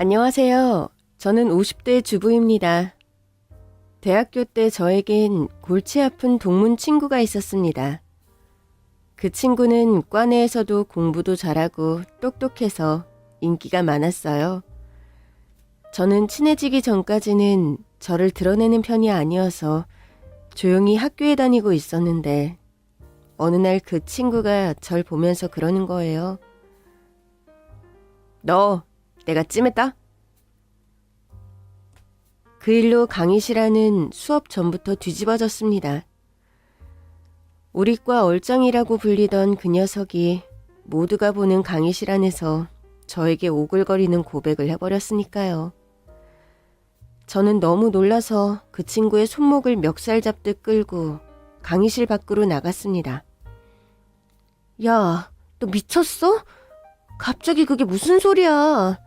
안녕하세요. 저는 50대 주부입니다. 대학교 때 저에겐 골치 아픈 동문 친구가 있었습니다. 그 친구는 과 내에서도 공부도 잘하고 똑똑해서 인기가 많았어요. 저는 친해지기 전까지는 저를 드러내는 편이 아니어서 조용히 학교에 다니고 있었는데 어느 날 그 친구가 절 보면서 그러는 거예요. 너 내가 찜했다? 그 일로 강의실안은 수업 전부터 뒤집어졌습니다. 우리 과 얼짱이라고 불리던 그 녀석이 모두가 보는 강의실 안에서 저에게 오글거리는 고백을 해버렸으니까요. 저는 너무 놀라서 그 친구의 손목을 멱살 잡듯 끌고 강의실 밖으로 나갔습니다. 야, 너 미쳤어? 갑자기 그게 무슨 소리야?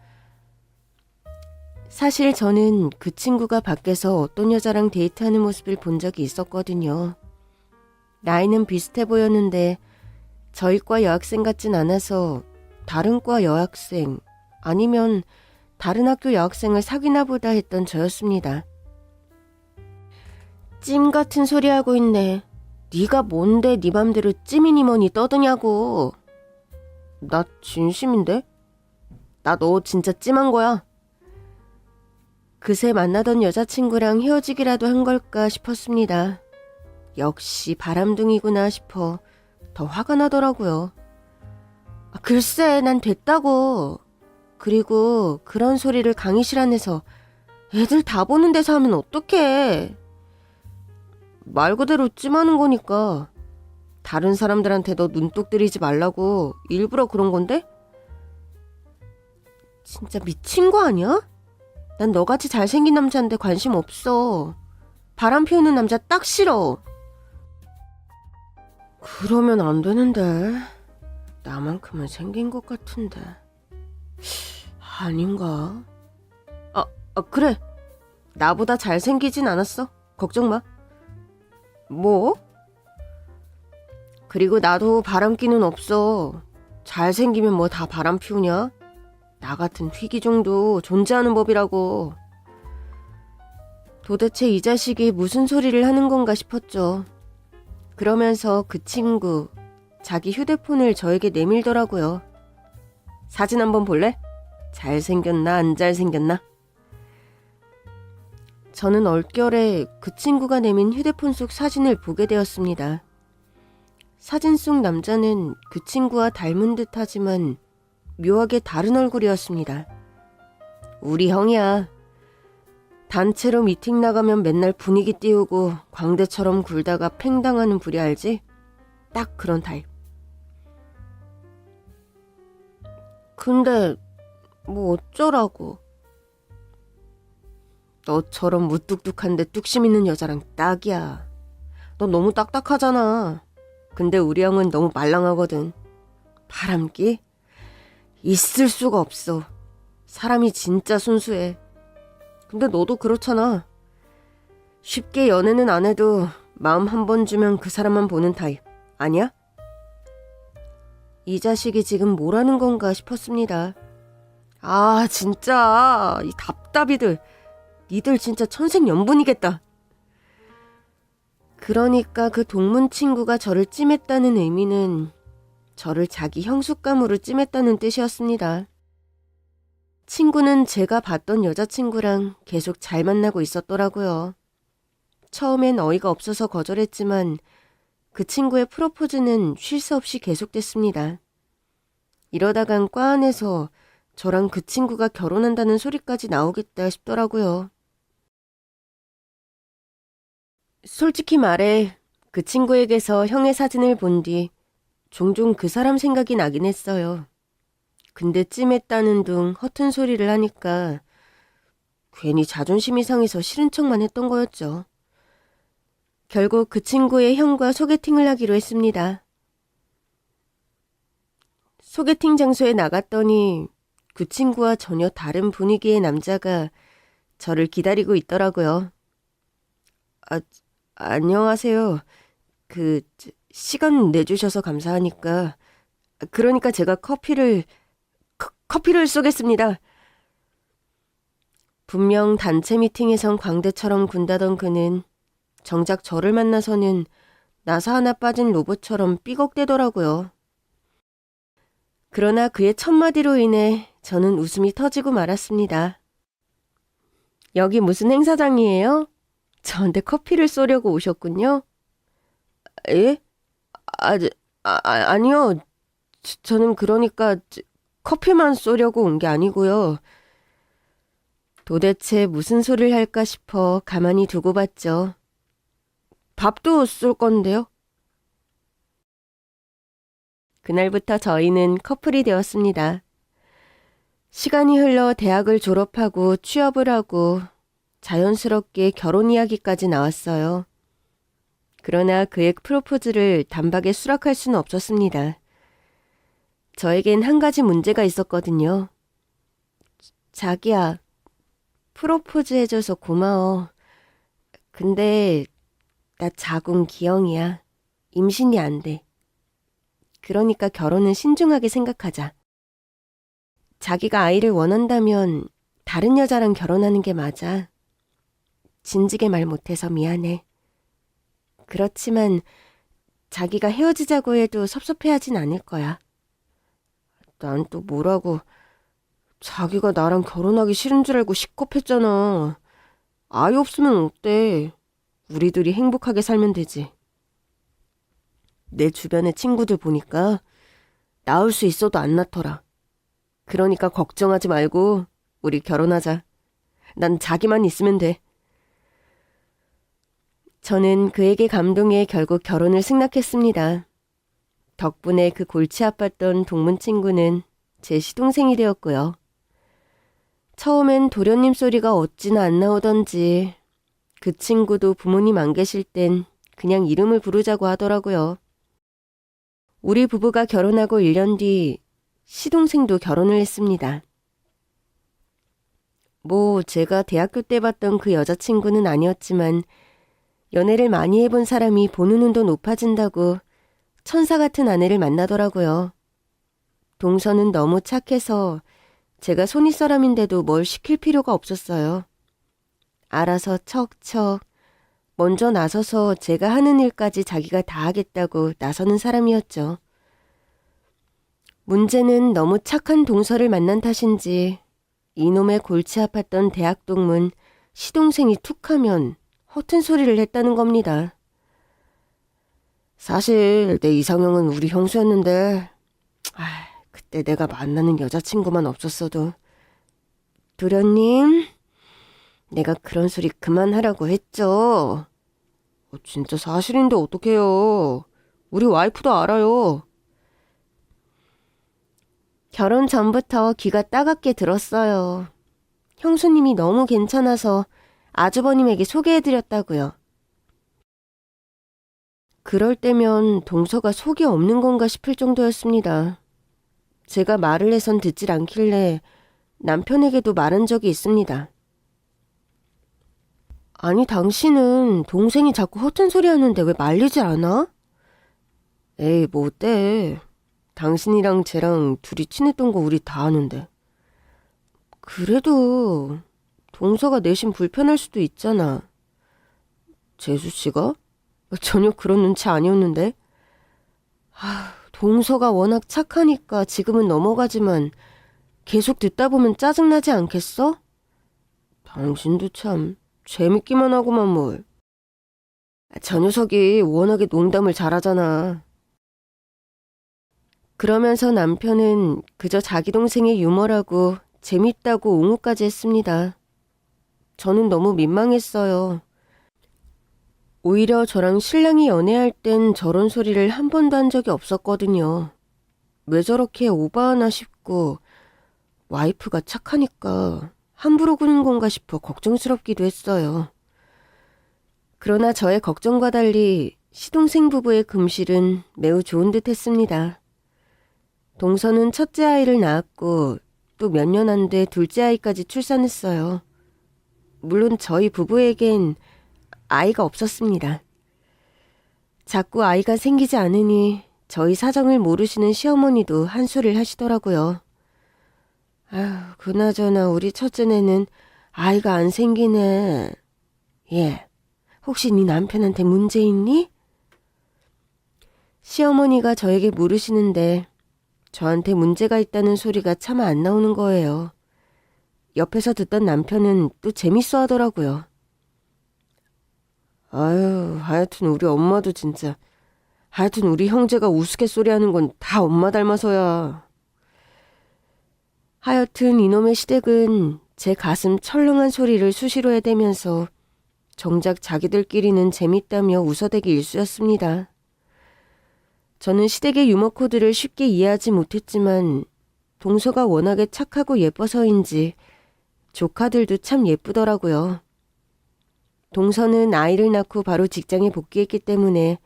사실 저는 그 친구가 밖에서 어떤 여자랑 데이트하는 모습을 본 적이 있었거든요. 나이는 비슷해 보였는데 저희 과 여학생 같진 않아서 다른 과 여학생 아니면 다른 학교 여학생을 사귀나 보다 했던 저였습니다. 찜 같은 소리 하고 있네. 네가 뭔데 네 맘대로 찜이니 뭐니 떠드냐고. 나 진심인데? 나 너 진짜 찜한 거야. 그새 만나던 여자친구랑 헤어지기라도 한 걸까 싶었습니다. 역시 바람둥이구나 싶어 더 화가 나더라고요. 글쎄, 난 됐다고. 그리고 그런 소리를 강의실 안에서 애들 다 보는 데서 하면 어떡해. 말 그대로 찜하는 거니까. 다른 사람들한테 너 눈독 들이지 말라고 일부러 그런 건데? 진짜 미친 거 아니야? 난 너같이 잘생긴 남자한테 관심 없어. 바람 피우는 남자 딱 싫어. 그러면 안 되는데. 나만큼은 생긴 것 같은데. 아닌가? 그래. 나보다 잘생기진 않았어. 걱정 마. 뭐? 그리고 나도 바람기는 없어. 잘생기면 뭐 다 바람 피우냐? 나 같은 희귀종도 존재하는 법이라고. 도대체 이 자식이 무슨 소리를 하는 건가 싶었죠. 그러면서 그 친구, 자기 휴대폰을 저에게 내밀더라고요. 사진 한번 볼래? 잘생겼나 안 잘생겼나? 저는 얼결에 그 친구가 내민 휴대폰 속 사진을 보게 되었습니다. 사진 속 남자는 그 친구와 닮은 듯 하지만 묘하게 다른 얼굴이었습니다. 우리 형이야. 단체로 미팅 나가면 맨날 분위기 띄우고 광대처럼 굴다가 팽당하는 부리 알지? 딱 그런 타입. 근데 뭐 어쩌라고. 너처럼 무뚝뚝한데 뚝심 있는 여자랑 딱이야. 너 너무 딱딱하잖아. 근데 우리 형은 너무 말랑하거든. 바람기? 있을 수가 없어. 사람이 진짜 순수해. 근데 너도 그렇잖아. 쉽게 연애는 안 해도 마음 한 번 주면 그 사람만 보는 타입. 아니야? 이 자식이 지금 뭐라는 건가 싶었습니다. 아, 진짜 이 답답이들. 니들 진짜 천생연분이겠다. 그러니까 그 동문 친구가 저를 찜했다는 의미는 저를 자기 형숙감으로 찜했다는 뜻이었습니다. 친구는 제가 봤던 여자친구랑 계속 잘 만나고 있었더라고요. 처음엔 어이가 없어서 거절했지만 그 친구의 프로포즈는 쉴 새 없이 계속됐습니다. 이러다간 과 안에서 저랑 그 친구가 결혼한다는 소리까지 나오겠다 싶더라고요. 솔직히 말해 그 친구에게서 형의 사진을 본 뒤 종종 그 사람 생각이 나긴 했어요. 근데 찜했다는 둥 허튼 소리를 하니까 괜히 자존심이 상해서 싫은 척만 했던 거였죠. 결국 그 친구의 형과 소개팅을 하기로 했습니다. 소개팅 장소에 나갔더니 그 친구와 전혀 다른 분위기의 남자가 저를 기다리고 있더라고요. 안녕하세요. 시간 내주셔서 감사하니까. 그러니까 제가 커피를 쏘겠습니다. 분명 단체 미팅에선 광대처럼 군다던 그는 정작 저를 만나서는 나사 하나 빠진 로봇처럼 삐걱대더라고요. 그러나 그의 첫마디로 인해 저는 웃음이 터지고 말았습니다. 여기 무슨 행사장이에요? 저한테 커피를 쏘려고 오셨군요. 예? 아니요. 저는 그러니까 커피만 쏘려고 온 게 아니고요. 도대체 무슨 소리를 할까 싶어 가만히 두고 봤죠. 밥도 쏠 건데요. 그날부터 저희는 커플이 되었습니다. 시간이 흘러 대학을 졸업하고 취업을 하고 자연스럽게 결혼 이야기까지 나왔어요. 그러나 그의 프로포즈를 단박에 수락할 수는 없었습니다. 저에겐 한 가지 문제가 있었거든요. 자기야, 프로포즈 해줘서 고마워. 근데 나 자궁 기형이야. 임신이 안 돼. 그러니까 결혼은 신중하게 생각하자. 자기가 아이를 원한다면 다른 여자랑 결혼하는 게 맞아. 진지게 말 못해서 미안해. 그렇지만 자기가 헤어지자고 해도 섭섭해하진 않을 거야. 난 또 뭐라고. 자기가 나랑 결혼하기 싫은 줄 알고 식겁했잖아. 아이 없으면 어때? 우리 둘이 행복하게 살면 되지. 내 주변의 친구들 보니까 낳을 수 있어도 안 낳더라. 그러니까 걱정하지 말고 우리 결혼하자. 난 자기만 있으면 돼. 저는 그에게 감동해 결국 결혼을 승낙했습니다. 덕분에 그 골치 아팠던 동문 친구는 제 시동생이 되었고요. 처음엔 도련님 소리가 어찌나 안 나오던지 그 친구도 부모님 안 계실 땐 그냥 이름을 부르자고 하더라고요. 우리 부부가 결혼하고 1년 뒤 시동생도 결혼을 했습니다. 제가 대학교 때 봤던 그 여자친구는 아니었지만 연애를 많이 해본 사람이 보는 눈도 높아진다고 천사 같은 아내를 만나더라고요. 동서는 너무 착해서 제가 손윗사람인데도 뭘 시킬 필요가 없었어요. 알아서 척척 먼저 나서서 제가 하는 일까지 자기가 다 하겠다고 나서는 사람이었죠. 문제는 너무 착한 동서를 만난 탓인지 이놈의 골치 아팠던 대학 동문 시동생이 툭하면 허튼 소리를 했다는 겁니다. 사실 내 이상형은 우리 형수였는데 그때 내가 만나는 여자친구만 없었어도. 도련님, 내가 그런 소리 그만하라고 했죠. 진짜 사실인데 어떡해요. 우리 와이프도 알아요. 결혼 전부터 귀가 따갑게 들었어요. 형수님이 너무 괜찮아서 아주버님에게 소개해드렸다고요. 그럴 때면 동서가 속이 없는 건가 싶을 정도였습니다. 제가 말을 해선 듣질 않길래 남편에게도 말한 적이 있습니다. 아니, 당신은 동생이 자꾸 허튼 소리 하는데 왜 말리질 않아? 에이, 뭐 어때? 당신이랑 쟤랑 둘이 친했던 거 우리 다 아는데. 그래도 동서가 내심 불편할 수도 있잖아. 재수씨가? 전혀 그런 눈치 아니었는데. 동서가 워낙 착하니까 지금은 넘어가지만 계속 듣다 보면 짜증나지 않겠어? 당신도 참 재밌기만 하고만 뭘. 저 녀석이 워낙에 농담을 잘하잖아. 그러면서 남편은 그저 자기 동생의 유머라고 재밌다고 옹호까지 했습니다. 저는 너무 민망했어요. 오히려 저랑 신랑이 연애할 땐 저런 소리를 한 번도 한 적이 없었거든요. 왜 저렇게 오버하나 싶고 와이프가 착하니까 함부로 구는 건가 싶어 걱정스럽기도 했어요. 그러나 저의 걱정과 달리 시동생 부부의 금실은 매우 좋은 듯 했습니다. 동서는 첫째 아이를 낳았고 또 몇 년 안 돼 둘째 아이까지 출산했어요. 물론 저희 부부에겐 아이가 없었습니다. 자꾸 아이가 생기지 않으니 저희 사정을 모르시는 시어머니도 한소리를 하시더라고요. 그나저나 우리 첫째네는 아이가 안 생기네. 얘, 혹시 네 남편한테 문제 있니? 시어머니가 저에게 물으시는데 저한테 문제가 있다는 소리가 차마 안 나오는 거예요. 옆에서 듣던 남편은 또 재밌어 하더라고요. 아유, 하여튼 우리 엄마도 진짜. 하여튼 우리 형제가 우스갯소리 하는 건 다 엄마 닮아서야. 하여튼 이놈의 시댁은 제 가슴 철렁한 소리를 수시로 해대면서 정작 자기들끼리는 재밌다며 웃어대기 일쑤였습니다. 저는 시댁의 유머 코드를 쉽게 이해하지 못했지만 동서가 워낙에 착하고 예뻐서인지 조카들도 참 예쁘더라고요. 동서는 아이를 낳고 바로 직장에 복귀했기 때문에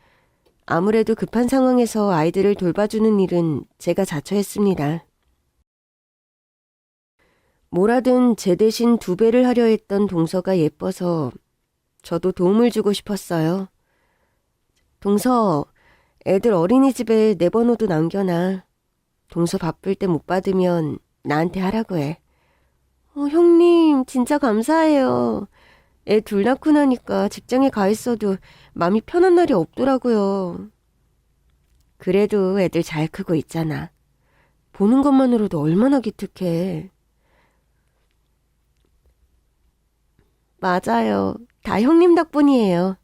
아무래도 급한 상황에서 아이들을 돌봐주는 일은 제가 자처했습니다. 뭐라든 제 대신 2배를 하려 했던 동서가 예뻐서 저도 도움을 주고 싶었어요. 동서, 애들 어린이집에 내 번호도 남겨놔. 동서 바쁠 때 못 받으면 나한테 하라고 해. 형님, 진짜 감사해요. 애 2 낳고 나니까 직장에 가 있어도 마음이 편한 날이 없더라고요. 그래도 애들 잘 크고 있잖아. 보는 것만으로도 얼마나 기특해. 맞아요. 다 형님 덕분이에요.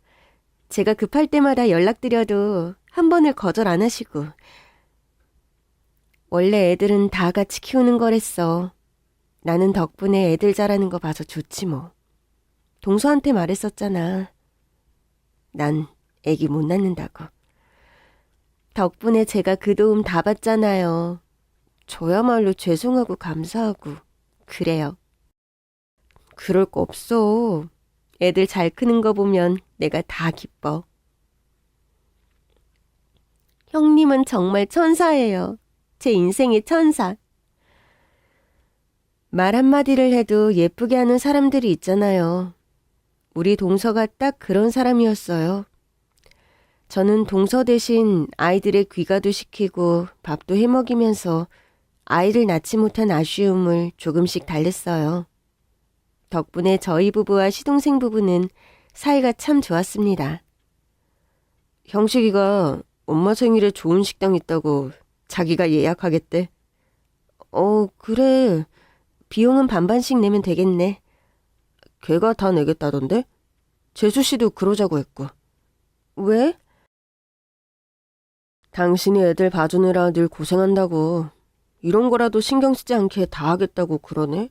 제가 급할 때마다 연락드려도 한 번을 거절 안 하시고. 원래 애들은 다 같이 키우는 거랬어. 나는 덕분에 애들 자라는 거 봐서 좋지 뭐. 동서한테 말했었잖아. 난 애기 못 낳는다고. 덕분에 제가 그 도움 다 받잖아요. 저야말로 죄송하고 감사하고 그래요. 그럴 거 없어. 애들 잘 크는 거 보면 내가 다 기뻐. 형님은 정말 천사예요. 제 인생의 천사. 말 한마디를 해도 예쁘게 하는 사람들이 있잖아요. 우리 동서가 딱 그런 사람이었어요. 저는 동서 대신 아이들의 귀가도 시키고 밥도 해먹이면서 아이를 낳지 못한 아쉬움을 조금씩 달랬어요. 덕분에 저희 부부와 시동생 부부는 사이가 참 좋았습니다. 형식이가 엄마 생일에 좋은 식당 있다고 자기가 예약하겠대. 그래. 비용은 반반씩 내면 되겠네. 걔가 다 내겠다던데? 재수씨도 그러자고 했고. 왜? 당신이 애들 봐주느라 늘 고생한다고. 이런 거라도 신경 쓰지 않게 다 하겠다고 그러네?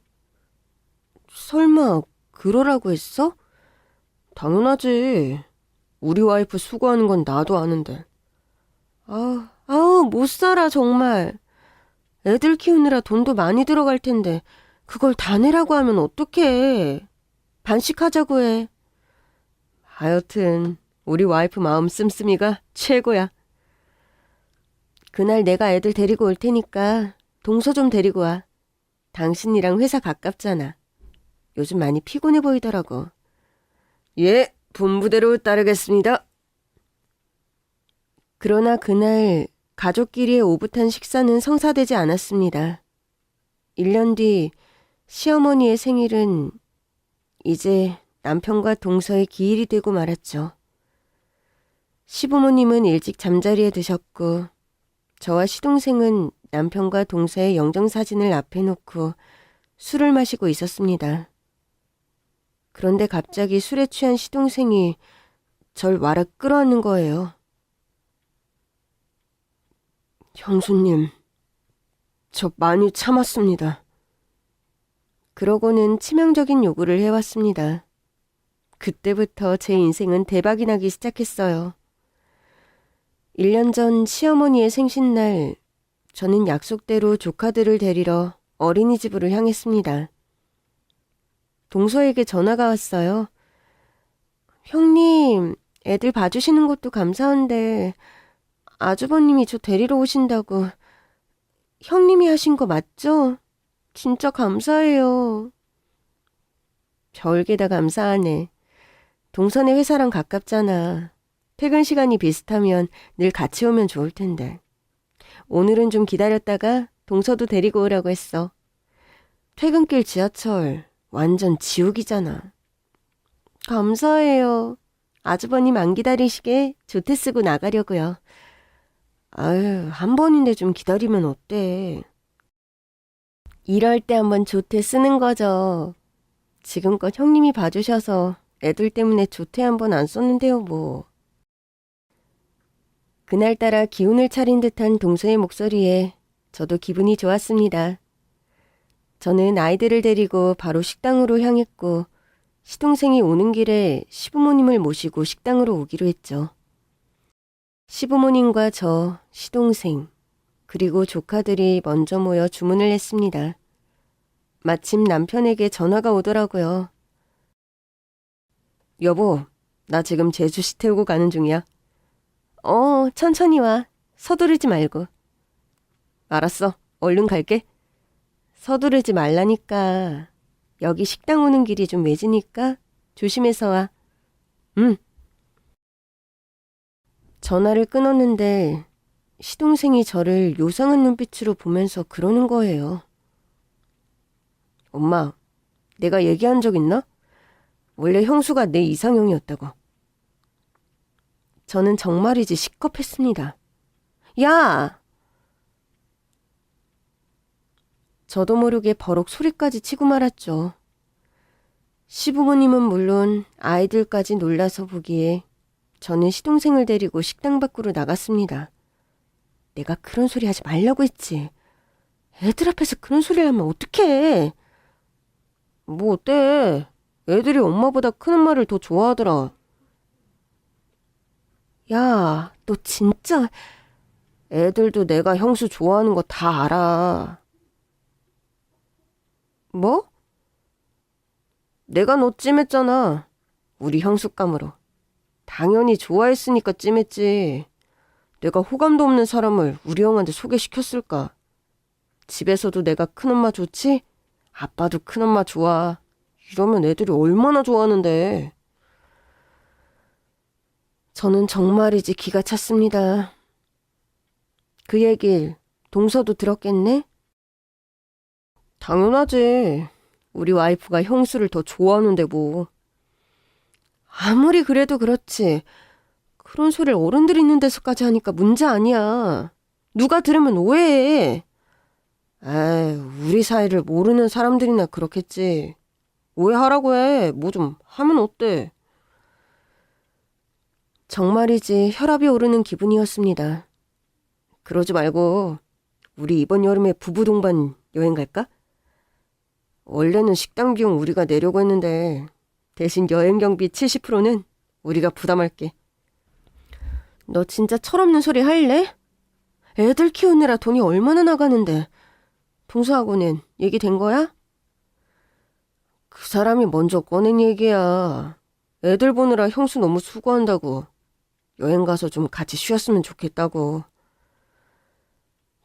설마 그러라고 했어? 당연하지. 우리 와이프 수고하는 건 나도 아는데. 못 살아 정말. 애들 키우느라 돈도 많이 들어갈 텐데 그걸 다 내라고 하면 어떡해. 반씩 하자고 해. 하여튼 우리 와이프 마음 씀씀이가 최고야. 그날 내가 애들 데리고 올 테니까 동서 좀 데리고 와. 당신이랑 회사 가깝잖아. 요즘 많이 피곤해 보이더라고. 예, 분부대로 따르겠습니다. 그러나 그날 가족끼리의 오붓한 식사는 성사되지 않았습니다. 1년 뒤 시어머니의 생일은 이제 남편과 동서의 기일이 되고 말았죠. 시부모님은 일찍 잠자리에 드셨고 저와 시동생은 남편과 동서의 영정사진을 앞에 놓고 술을 마시고 있었습니다. 그런데 갑자기 술에 취한 시동생이 절 와라 끌어안는 거예요. 형수님, 저 많이 참았습니다. 그러고는 치명적인 요구를 해왔습니다. 그때부터 제 인생은 대박이 나기 시작했어요. 1년 전 시어머니의 생신날, 저는 약속대로 조카들을 데리러 어린이집으로 향했습니다. 동서에게 전화가 왔어요. 형님, 애들 봐주시는 것도 감사한데 아주버님이 저 데리러 오신다고. 형님이 하신 거 맞죠? 진짜 감사해요. 별게 다 감사하네. 동서네 회사랑 가깝잖아. 퇴근 시간이 비슷하면 늘 같이 오면 좋을 텐데. 오늘은 좀 기다렸다가 동서도 데리고 오라고 했어. 퇴근길 지하철 완전 지옥이잖아. 감사해요. 아주버님 안 기다리시게 조퇴 쓰고 나가려고요. 아유, 한 번인데 좀 기다리면 어때? 이럴 때 한번 조퇴 쓰는 거죠. 지금껏 형님이 봐주셔서 애들 때문에 조퇴 한번 안 썼는데요, 뭐. 그날따라 기운을 차린 듯한 동서의 목소리에 저도 기분이 좋았습니다. 저는 아이들을 데리고 바로 식당으로 향했고 시동생이 오는 길에 시부모님을 모시고 식당으로 오기로 했죠. 시부모님과 저, 시동생, 그리고 조카들이 먼저 모여 주문을 했습니다. 마침 남편에게 전화가 오더라고요. 여보, 나 지금 제주시 태우고 가는 중이야. 천천히 와. 서두르지 말고. 알았어. 얼른 갈게. 서두르지 말라니까. 여기 식당 오는 길이 좀 외지니까 조심해서 와. 응. 전화를 끊었는데 시동생이 저를 요상한 눈빛으로 보면서 그러는 거예요. 엄마, 내가 얘기한 적 있나? 원래 형수가 내 이상형이었다고. 저는 정말이지 시겁했습니다. 야! 저도 모르게 버럭 소리까지 치고 말았죠. 시부모님은 물론 아이들까지 놀라서 보기에 저는 시동생을 데리고 식당 밖으로 나갔습니다. 내가 그런 소리 하지 말라고 했지. 애들 앞에서 그런 소리를 하면 어떡해. 뭐 어때? 애들이 엄마보다 큰 엄마를 더 좋아하더라. 야, 너 진짜 애들도 내가 형수 좋아하는 거 다 알아. 뭐? 내가 너 찜했잖아. 우리 형수감으로. 당연히 좋아했으니까 찜했지. 내가 호감도 없는 사람을 우리 형한테 소개시켰을까? 집에서도 내가 큰엄마 좋지? 아빠도 큰엄마 좋아. 이러면 애들이 얼마나 좋아하는데. 저는 정말이지 기가 찼습니다. 그 얘길 동서도 들었겠네? 당연하지. 우리 와이프가 형수를 더 좋아하는데 뭐. 아무리 그래도 그렇지. 그런 소리를 어른들 있는 데서까지 하니까 문제 아니야. 누가 들으면 오해해. 에이, 우리 사이를 모르는 사람들이나 그렇겠지. 오해하라고 해. 뭐 좀 하면 어때? 정말이지 혈압이 오르는 기분이었습니다. 그러지 말고 우리 이번 여름에 부부 동반 여행 갈까? 원래는 식당 비용 우리가 내려고 했는데 대신 여행 경비 70%는 우리가 부담할게. 너 진짜 철없는 소리 할래? 애들 키우느라 돈이 얼마나 나가는데. 동서하고는 얘기된 거야? 그 사람이 먼저 꺼낸 얘기야. 애들 보느라 형수 너무 수고한다고. 여행 가서 좀 같이 쉬었으면 좋겠다고.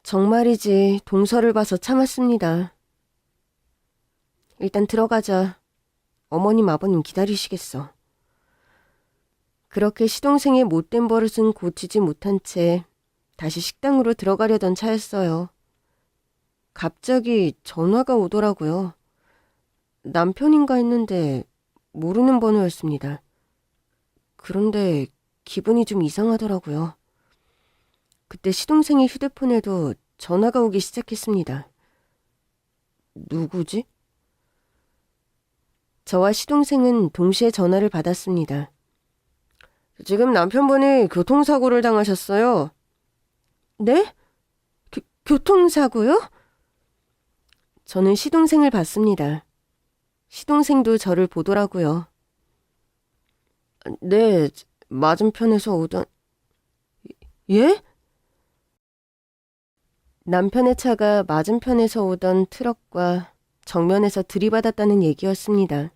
정말이지 동서를 봐서 참았습니다. 일단 들어가자. 어머님 아버님 기다리시겠어. 그렇게 시동생의 못된 버릇은 고치지 못한 채 다시 식당으로 들어가려던 차였어요. 갑자기 전화가 오더라고요. 남편인가 했는데 모르는 번호였습니다. 그런데 기분이 좀 이상하더라고요. 그때 시동생의 휴대폰에도 전화가 오기 시작했습니다. 누구지? 저와 시동생은 동시에 전화를 받았습니다. 지금 남편분이 교통사고를 당하셨어요. 네? 교통사고요? 저는 시동생을 봤습니다. 시동생도 저를 보더라고요. 네, 맞은편에서 오던... 예? 남편의 차가 맞은편에서 오던 트럭과 정면에서 들이받았다는 얘기였습니다.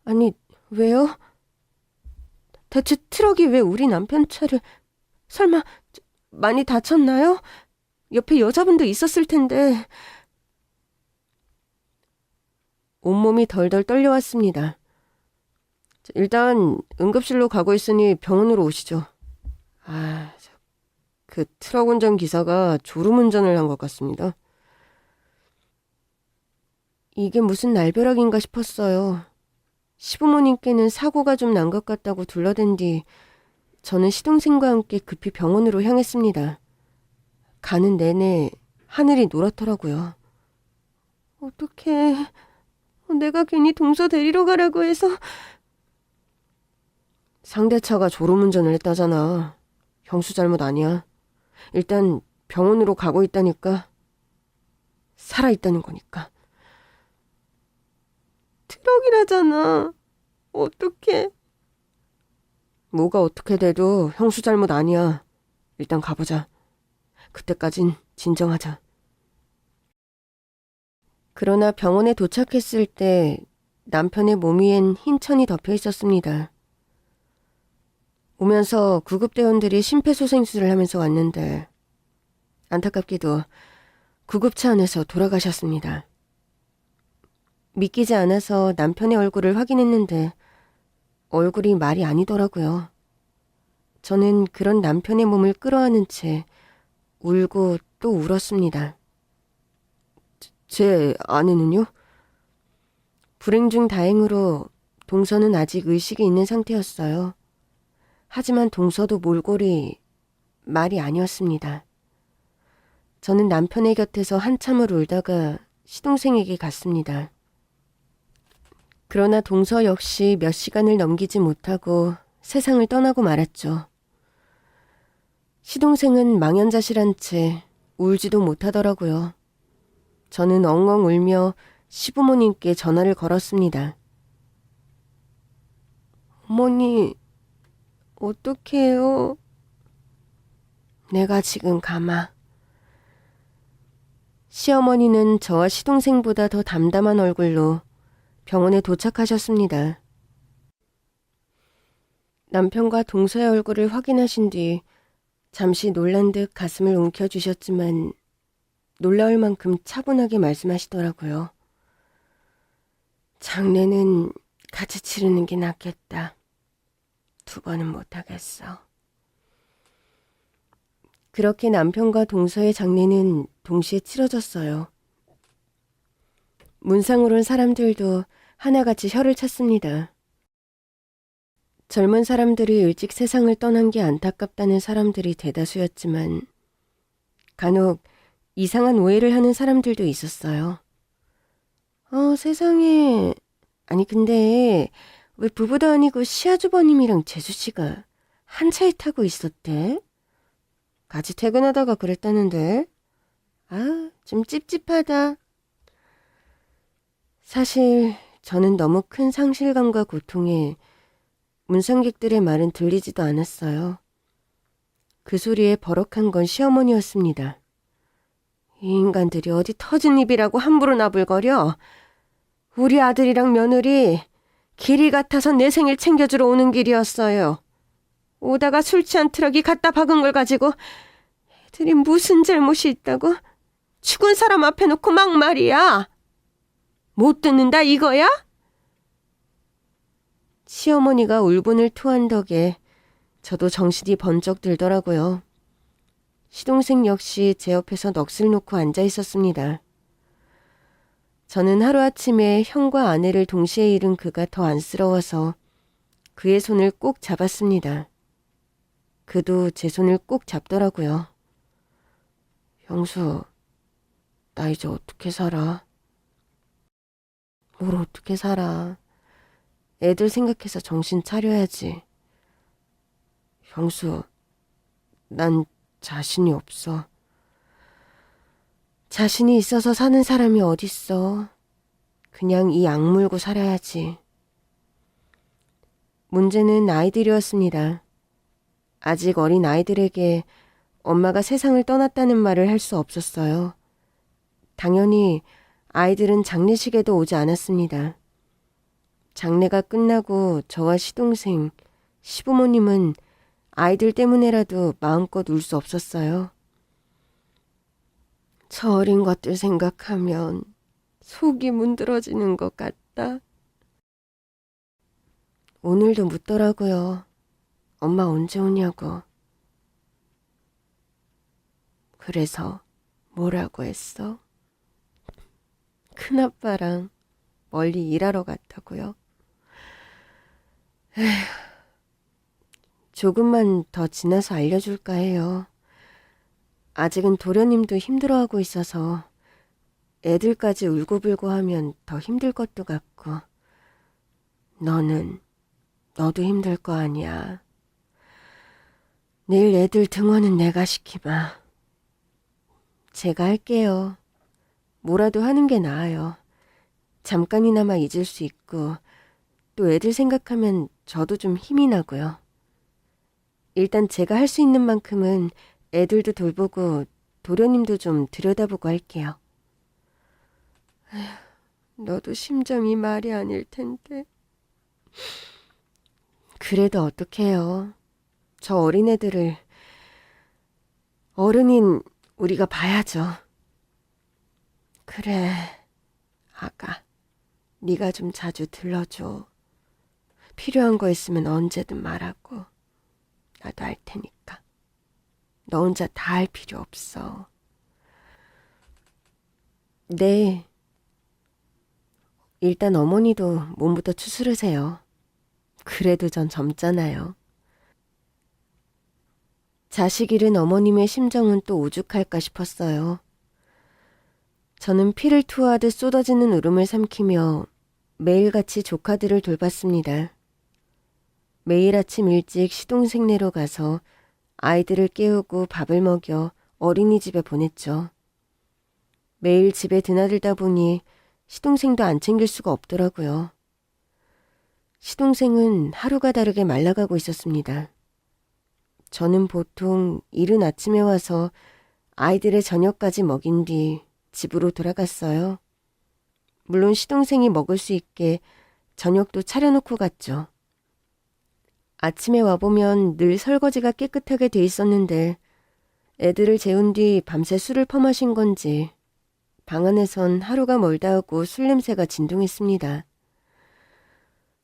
아니, 왜요? 대체 트럭이 왜 우리 남편 차를... 설마 많이 다쳤나요? 옆에 여자분도 있었을 텐데... 온몸이 덜덜 떨려왔습니다. 일단 응급실로 가고 있으니 병원으로 오시죠. 그 트럭 운전기사가 졸음운전을 한 것 같습니다. 이게 무슨 날벼락인가 싶었어요. 시부모님께는 사고가 좀 난 것 같다고 둘러댄 뒤 저는 시동생과 함께 급히 병원으로 향했습니다. 가는 내내 하늘이 노랗더라고요. 어떡해. 내가 괜히 동서 데리러 가라고 해서. 상대차가 졸음운전을 했다잖아. 형수 잘못 아니야. 일단 병원으로 가고 있다니까. 살아있다는 거니까. 트럭이라잖아. 어떡해. 뭐가 어떻게 돼도 형수 잘못 아니야. 일단 가보자. 그때까진 진정하자. 그러나 병원에 도착했을 때 남편의 몸 위엔 흰 천이 덮여 있었습니다. 오면서 구급대원들이 심폐소생술을 하면서 왔는데 안타깝게도 구급차 안에서 돌아가셨습니다. 믿기지 않아서 남편의 얼굴을 확인했는데 얼굴이 말이 아니더라고요. 저는 그런 남편의 몸을 끌어안은 채 울고 또 울었습니다. 제 아내는요? 불행 중 다행으로 동서는 아직 의식이 있는 상태였어요. 하지만 동서도 몰골이 말이 아니었습니다. 저는 남편의 곁에서 한참을 울다가 시동생에게 갔습니다. 그러나 동서 역시 몇 시간을 넘기지 못하고 세상을 떠나고 말았죠. 시동생은 망연자실한 채 울지도 못하더라고요. 저는 엉엉 울며 시부모님께 전화를 걸었습니다. 어머니, 어떡해요? 내가 지금 가마. 시어머니는 저와 시동생보다 더 담담한 얼굴로 병원에 도착하셨습니다. 남편과 동서의 얼굴을 확인하신 뒤 잠시 놀란 듯 가슴을 움켜쥐셨지만 놀라울 만큼 차분하게 말씀하시더라고요. 장례는 같이 치르는 게 낫겠다. 2번은 못하겠어. 그렇게 남편과 동서의 장례는 동시에 치러졌어요. 문상으로 온 사람들도 하나같이 혀를 찼습니다. 젊은 사람들이 일찍 세상을 떠난 게 안타깝다는 사람들이 대다수였지만 간혹 이상한 오해를 하는 사람들도 있었어요. 세상에. 아니 근데 왜 부부도 아니고 시아주버님이랑 재수씨가 한 차에 타고 있었대? 같이 퇴근하다가 그랬다는데. 좀 찝찝하다. 사실 저는 너무 큰 상실감과 고통에 문상객들의 말은 들리지도 않았어요. 그 소리에 버럭한 건 시어머니였습니다. 이 인간들이 어디 터진 입이라고 함부로 나불거려. 우리 아들이랑 며느리 길이 같아서 내 생일 챙겨주러 오는 길이었어요. 오다가 술 취한 트럭이 갖다 박은 걸 가지고 애들이 무슨 잘못이 있다고 죽은 사람 앞에 놓고 막 말이야. 못 듣는다 이거야? 시어머니가 울분을 토한 덕에 저도 정신이 번쩍 들더라고요. 시동생 역시 제 옆에서 넋을 놓고 앉아 있었습니다. 저는 하루아침에 형과 아내를 동시에 잃은 그가 더 안쓰러워서 그의 손을 꼭 잡았습니다. 그도 제 손을 꼭 잡더라고요. 형수, 나 이제 어떻게 살아? 뭘 어떻게 살아? 애들 생각해서 정신 차려야지. 형수, 난 자신이 없어. 자신이 있어서 사는 사람이 어딨어. 그냥 이 악물고 살아야지. 문제는 아이들이었습니다. 아직 어린 아이들에게 엄마가 세상을 떠났다는 말을 할 수 없었어요. 당연히 아이들은 장례식에도 오지 않았습니다. 장례가 끝나고 저와 시동생, 시부모님은 아이들 때문에라도 마음껏 울 수 없었어요. 저 어린 것들 생각하면 속이 문드러지는 것 같다. 오늘도 묻더라고요. 엄마 언제 오냐고. 그래서 뭐라고 했어? 큰아빠랑 멀리 일하러 갔다고요. 에휴, 조금만 더 지나서 알려줄까 해요. 아직은 도련님도 힘들어하고 있어서 애들까지 울고불고 하면 더 힘들 것도 같고. 너도 힘들 거 아니야. 내일 애들 등원은 내가 시키마. 제가 할게요. 뭐라도 하는 게 나아요. 잠깐이나마 잊을 수 있고 또 애들 생각하면 저도 좀 힘이 나고요. 일단 제가 할 수 있는 만큼은 애들도 돌보고 도련님도 좀 들여다보고 할게요. 에휴, 너도 심정이 말이 아닐 텐데. 그래도 어떡해요. 저 어린애들을 어른인 우리가 봐야죠. 그래, 아가. 네가 좀 자주 들러줘. 필요한 거 있으면 언제든 말하고. 나도 할 테니까. 너 혼자 다 할 필요 없어. 네. 일단 어머니도 몸부터 추스르세요. 그래도 전 젊잖아요. 자식 잃은 어머님의 심정은 또 오죽할까 싶었어요. 저는 피를 투하하듯 쏟아지는 울음을 삼키며 매일같이 조카들을 돌봤습니다. 매일 아침 일찍 시동생네로 가서 아이들을 깨우고 밥을 먹여 어린이집에 보냈죠. 매일 집에 드나들다 보니 시동생도 안 챙길 수가 없더라고요. 시동생은 하루가 다르게 말라가고 있었습니다. 저는 보통 이른 아침에 와서 아이들의 저녁까지 먹인 뒤 집으로 돌아갔어요. 물론 시동생이 먹을 수 있게 저녁도 차려놓고 갔죠. 아침에 와보면 늘 설거지가 깨끗하게 돼 있었는데 애들을 재운 뒤 밤새 술을 퍼마신 건지 방 안에선 하루가 멀다 하고 술 냄새가 진동했습니다.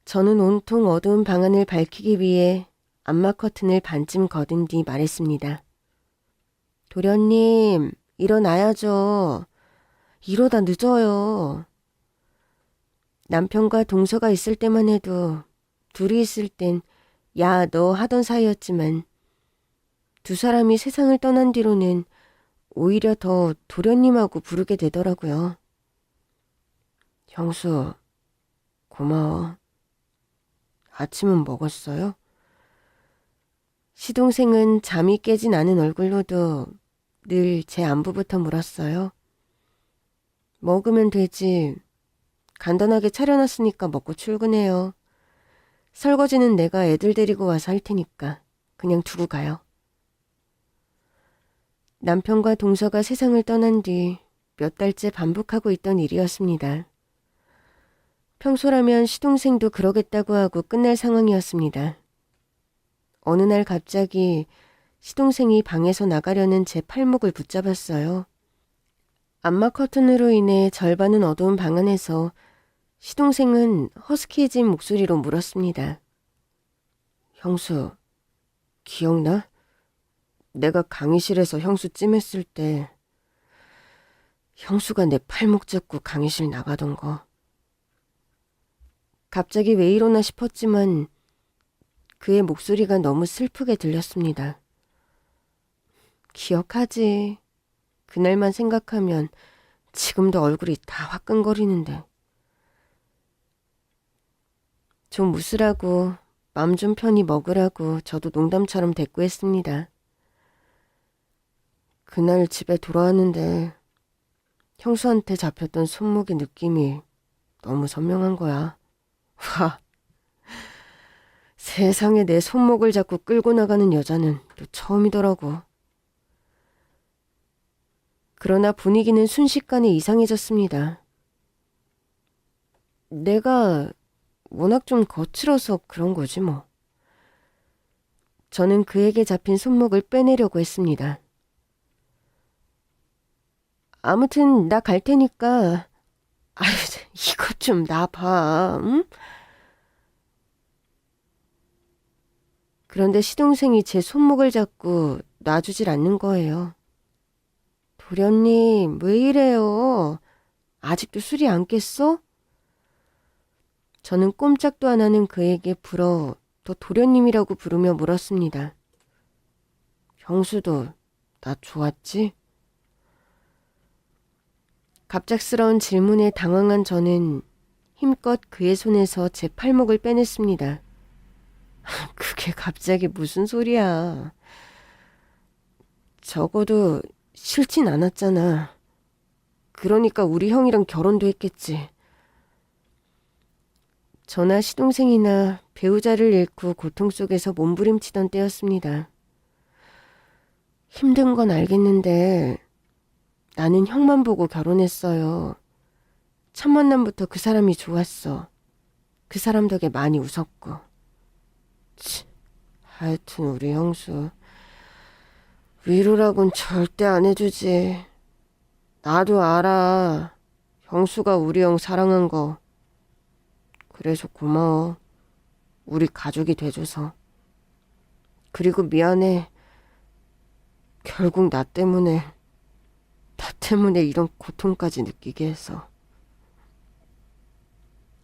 저는 온통 어두운 방 안을 밝히기 위해 안마 커튼을 반쯤 걷은 뒤 말했습니다. 도련님, 일어나야죠. 이러다 늦어요. 남편과 동서가 있을 때만 해도 둘이 있을 땐 야, 너 하던 사이였지만 두 사람이 세상을 떠난 뒤로는 오히려 더 도련님하고 부르게 되더라고요. 형수, 고마워. 아침은 먹었어요? 시동생은 잠이 깨진 않은 얼굴로도 늘 제 안부부터 물었어요. 먹으면 되지. 간단하게 차려놨으니까 먹고 출근해요. 설거지는 내가 애들 데리고 와서 할 테니까 그냥 두고 가요. 남편과 동서가 세상을 떠난 뒤 몇 달째 반복하고 있던 일이었습니다. 평소라면 시동생도 그러겠다고 하고 끝날 상황이었습니다. 어느 날 갑자기 시동생이 방에서 나가려는 제 팔목을 붙잡았어요. 안마 커튼으로 인해 절반은 어두운 방 안에서 시동생은 허스키해진 목소리로 물었습니다. 형수, 기억나? 내가 강의실에서 형수 찜했을 때 형수가 내 팔목 잡고 강의실 나가던 거. 갑자기 왜 이러나 싶었지만 그의 목소리가 너무 슬프게 들렸습니다. 기억하지. 그날만 생각하면 지금도 얼굴이 다 화끈거리는데. 좀 웃으라고, 맘 좀 편히 먹으라고 저도 농담처럼 대꾸했습니다. 그날 집에 돌아왔는데 형수한테 잡혔던 손목의 느낌이 너무 선명한 거야. 와, 세상에 내 손목을 잡고 끌고 나가는 여자는 또 처음이더라고. 그러나 분위기는 순식간에 이상해졌습니다. 내가 워낙 좀 거칠어서 그런 거지 뭐. 저는 그에게 잡힌 손목을 빼내려고 했습니다. 아무튼 나 갈 테니까 아유, 이것 좀 놔봐. 응? 그런데 시동생이 제 손목을 잡고 놔주질 않는 거예요. 도련님, 왜 이래요? 아직도 술이 안 깼어? 저는 꼼짝도 안 하는 그에게 불어 더 도련님이라고 부르며 물었습니다. 형수도 나 좋았지? 갑작스러운 질문에 당황한 저는 힘껏 그의 손에서 제 팔목을 빼냈습니다. 그게 갑자기 무슨 소리야. 적어도 싫진 않았잖아. 그러니까 우리 형이랑 결혼도 했겠지. 저나 시동생이나 배우자를 잃고 고통 속에서 몸부림치던 때였습니다. 힘든 건 알겠는데 나는 형만 보고 결혼했어요. 첫 만남부터 그 사람이 좋았어. 그 사람 덕에 많이 웃었고. 하여튼 우리 형수 위로라곤 절대 안 해주지. 나도 알아. 형수가 우리 형 사랑한 거. 그래서 고마워. 우리 가족이 돼줘서. 그리고 미안해. 결국 나 때문에 이런 고통까지 느끼게 해서.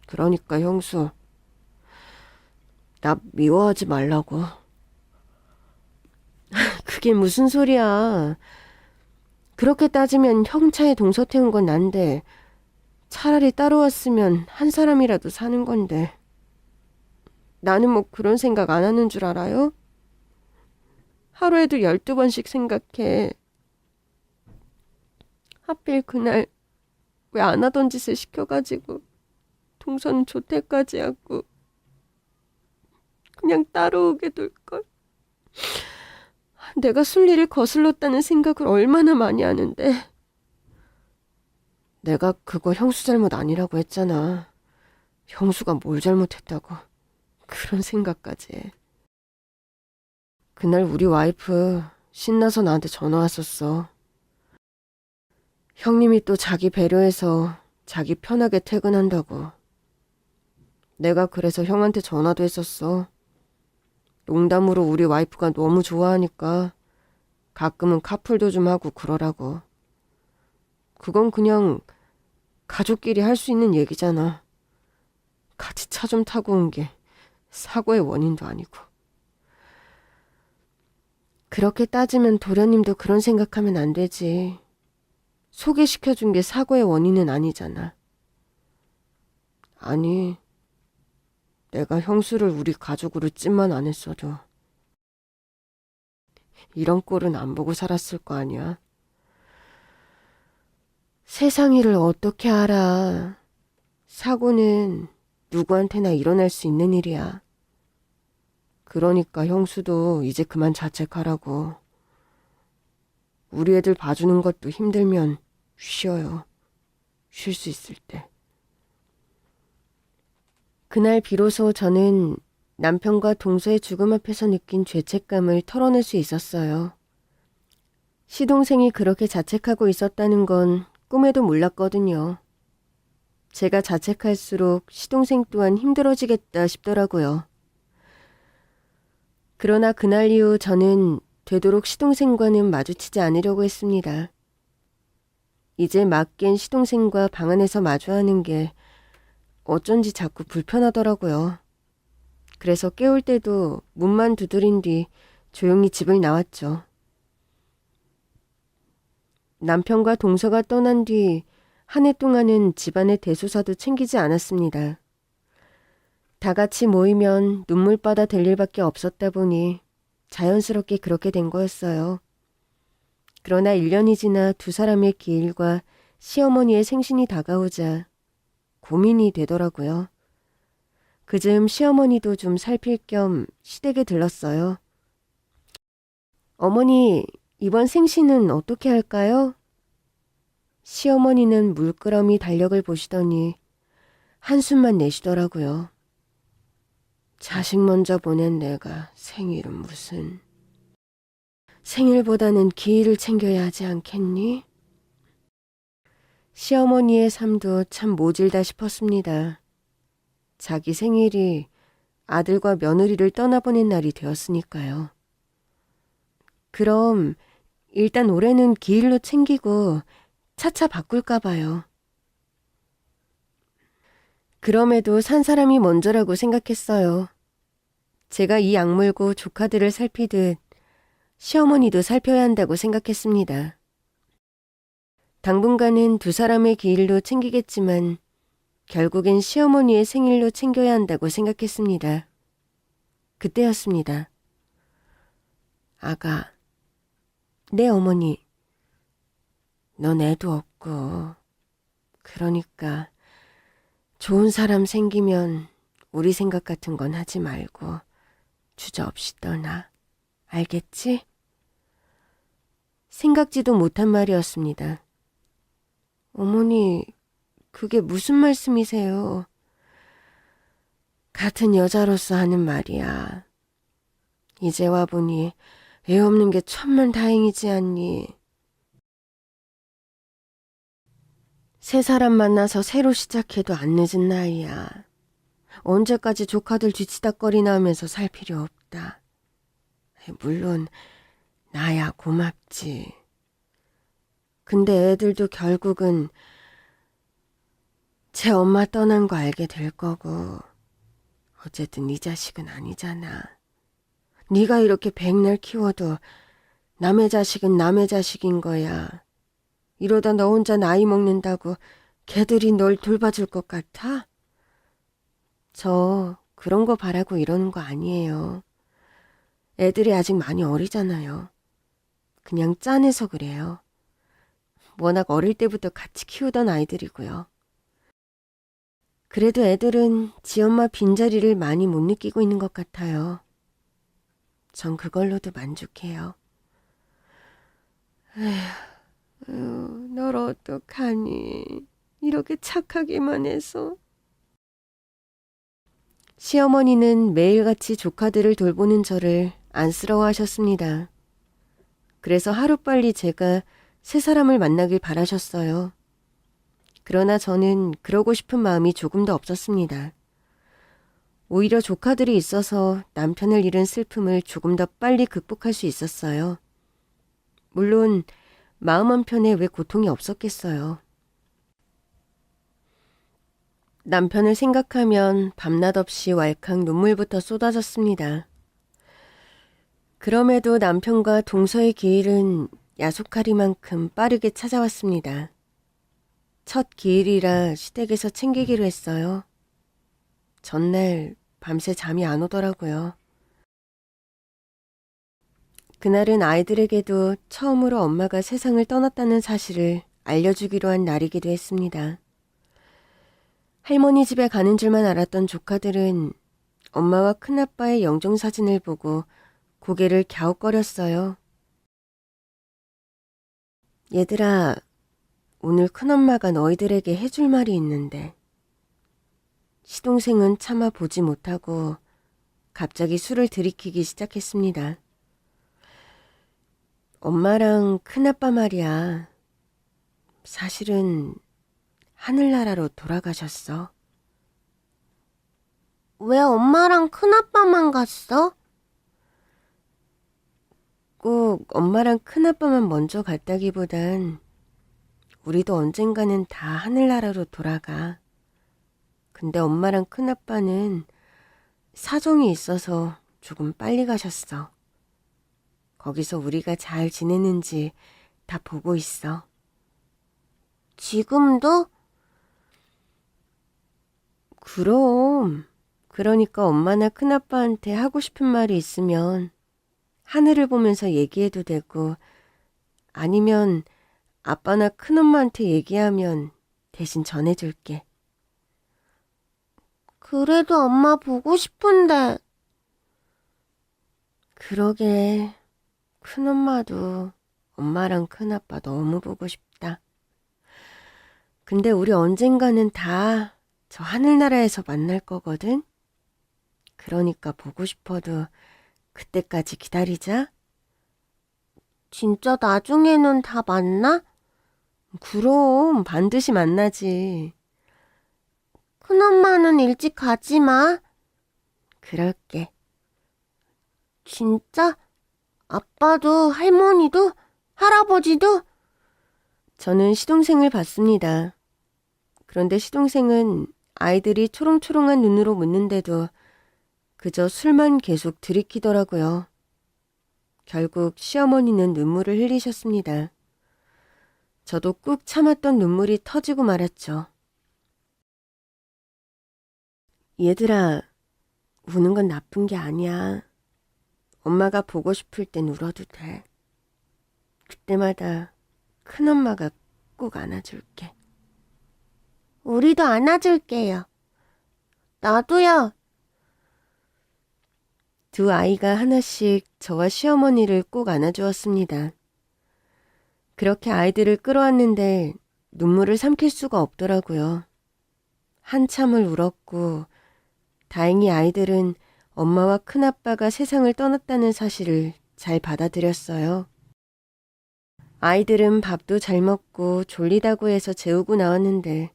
그러니까 형수, 나 미워하지 말라고. 그게 무슨 소리야. 그렇게 따지면 형 차에 동서 태운 건 난데 차라리 따라왔으면 한 사람이라도 사는 건데. 나는 뭐 그런 생각 안 하는 줄 알아요? 하루에도 12번씩 생각해. 하필 그날 왜 안 하던 짓을 시켜가지고 동서는 조퇴까지 하고 그냥 따라오게 될걸. 내가 순리를 거슬렀다는 생각을 얼마나 많이 하는데. 내가 그거 형수 잘못 아니라고 했잖아. 형수가 뭘 잘못했다고 그런 생각까지 해. 그날 우리 와이프 신나서 나한테 전화 왔었어. 형님이 또 자기 배려해서 자기 편하게 퇴근한다고. 내가 그래서 형한테 전화도 했었어. 농담으로 우리 와이프가 너무 좋아하니까 가끔은 카풀도 좀 하고 그러라고. 그건 그냥 가족끼리 할 수 있는 얘기잖아. 같이 차 좀 타고 온 게 사고의 원인도 아니고. 그렇게 따지면 도련님도 그런 생각하면 안 되지. 소개시켜준 게 사고의 원인은 아니잖아. 아니, 내가 형수를 우리 가족으로 찜만 안 했어도 이런 꼴은 안 보고 살았을 거 아니야. 세상 일을 어떻게 알아. 사고는 누구한테나 일어날 수 있는 일이야. 그러니까 형수도 이제 그만 자책하라고. 우리 애들 봐주는 것도 힘들면 쉬어요. 쉴 수 있을 때. 그날 비로소 저는 남편과 동서의 죽음 앞에서 느낀 죄책감을 털어낼 수 있었어요. 시동생이 그렇게 자책하고 있었다는 건 꿈에도 몰랐거든요. 제가 자책할수록 시동생 또한 힘들어지겠다 싶더라고요. 그러나 그날 이후 저는 되도록 시동생과는 마주치지 않으려고 했습니다. 이제 막 깬 시동생과 방 안에서 마주하는 게 어쩐지 자꾸 불편하더라고요. 그래서 깨울 때도 문만 두드린 뒤 조용히 집을 나왔죠. 남편과 동서가 떠난 뒤 한 해 동안은 집안의 대소사도 챙기지 않았습니다. 다 같이 모이면 눈물바다 될 일밖에 없었다 보니 자연스럽게 그렇게 된 거였어요. 그러나 1년이 지나 두 사람의 기일과 시어머니의 생신이 다가오자 고민이 되더라고요. 그즈음 시어머니도 좀 살필 겸 시댁에 들렀어요. 어머니, 이번 생신은 어떻게 할까요? 시어머니는 물끄러미 달력을 보시더니 한숨만 내쉬더라고요. 자식 먼저 보낸 내가 생일은 무슨. 생일보다는 기일을 챙겨야 하지 않겠니? 시어머니의 삶도 참 모질다 싶었습니다. 자기 생일이 아들과 며느리를 떠나보낸 날이 되었으니까요. 그럼 일단 올해는 기일로 챙기고 차차 바꿀까 봐요. 그럼에도 산 사람이 먼저라고 생각했어요. 제가 이 악물고 조카들을 살피듯 시어머니도 살펴야 한다고 생각했습니다. 당분간은 두 사람의 기일로 챙기겠지만 결국엔 시어머니의 생일로 챙겨야 한다고 생각했습니다. 그때였습니다. 아가, 네 어머니, 넌 애도 없고 그러니까 좋은 사람 생기면 우리 생각 같은 건 하지 말고 주저없이 떠나. 알겠지? 생각지도 못한 말이었습니다. 어머니, 그게 무슨 말씀이세요? 같은 여자로서 하는 말이야. 이제 와보니 애 없는 게 천만 다행이지 않니? 새 사람 만나서 새로 시작해도 안 늦은 나이야. 언제까지 조카들 뒤치다꺼리나 하면서 살 필요 없다. 물론 나야 고맙지. 근데 애들도 결국은 제 엄마 떠난 거 알게 될 거고 어쨌든 네 자식은 아니잖아. 네가 이렇게 백날 키워도 남의 자식은 남의 자식인 거야. 이러다 너 혼자 나이 먹는다고 걔들이 널 돌봐줄 것 같아? 저 그런 거 바라고 이러는 거 아니에요. 애들이 아직 많이 어리잖아요. 그냥 짠해서 그래요. 워낙 어릴 때부터 같이 키우던 아이들이고요. 그래도 애들은 지 엄마 빈자리를 많이 못 느끼고 있는 것 같아요. 전 그걸로도 만족해요. 에휴, 널 어떡하니. 이렇게 착하기만 해서. 시어머니는 매일같이 조카들을 돌보는 저를 안쓰러워하셨습니다. 그래서 하루빨리 제가 새 사람을 만나길 바라셨어요. 그러나 저는 그러고 싶은 마음이 조금도 없었습니다. 오히려 조카들이 있어서 남편을 잃은 슬픔을 조금 더 빨리 극복할 수 있었어요. 물론 마음 한편에 왜 고통이 없었겠어요. 남편을 생각하면 밤낮 없이 왈칵 눈물부터 쏟아졌습니다. 그럼에도 남편과 동서의 기일은 야속하리만큼 빠르게 찾아왔습니다. 첫 기일이라 시댁에서 챙기기로 했어요. 전날 밤새 잠이 안 오더라고요. 그날은 아이들에게도 처음으로 엄마가 세상을 떠났다는 사실을 알려주기로 한 날이기도 했습니다. 할머니 집에 가는 줄만 알았던 조카들은 엄마와 큰아빠의 영정사진을 보고 고개를 갸웃거렸어요. 얘들아, 오늘 큰엄마가 너희들에게 해줄 말이 있는데. 시동생은 차마 보지 못하고 갑자기 술을 들이키기 시작했습니다. 엄마랑 큰아빠 말이야. 사실은 하늘나라로 돌아가셨어. 왜 엄마랑 큰아빠만 갔어? 꼭 엄마랑 큰아빠만 먼저 갔다기보단 우리도 언젠가는 다 하늘나라로 돌아가. 근데 엄마랑 큰아빠는 사정이 있어서 조금 빨리 가셨어. 거기서 우리가 잘 지내는지 다 보고 있어. 지금도? 그럼. 그러니까 엄마나 큰아빠한테 하고 싶은 말이 있으면 하늘을 보면서 얘기해도 되고 아니면 아빠나 큰엄마한테 얘기하면 대신 전해줄게. 그래도 엄마 보고 싶은데. 그러게. 큰엄마도 엄마랑 큰아빠 너무 보고 싶다. 근데 우리 언젠가는 다 저 하늘나라에서 만날 거거든? 그러니까 보고 싶어도 그때까지 기다리자. 진짜 나중에는 다 만나? 그럼 반드시 만나지. 큰엄마는 일찍 가지 마. 그럴게. 진짜? 아빠도 할머니도 할아버지도? 저는 시동생을 봤습니다. 그런데 시동생은 아이들이 초롱초롱한 눈으로 묻는데도 그저 술만 계속 들이키더라고요. 결국 시어머니는 눈물을 흘리셨습니다. 저도 꾹 참았던 눈물이 터지고 말았죠. 얘들아, 우는 건 나쁜 게 아니야. 엄마가 보고 싶을 땐 울어도 돼. 그때마다 큰엄마가 꼭 안아줄게. 우리도 안아줄게요. 나도요. 두 아이가 하나씩 저와 시어머니를 꼭 안아주었습니다. 그렇게 아이들을 끌어안는데 눈물을 삼킬 수가 없더라고요. 한참을 울었고 다행히 아이들은 엄마와 큰아빠가 세상을 떠났다는 사실을 잘 받아들였어요. 아이들은 밥도 잘 먹고 졸리다고 해서 재우고 나왔는데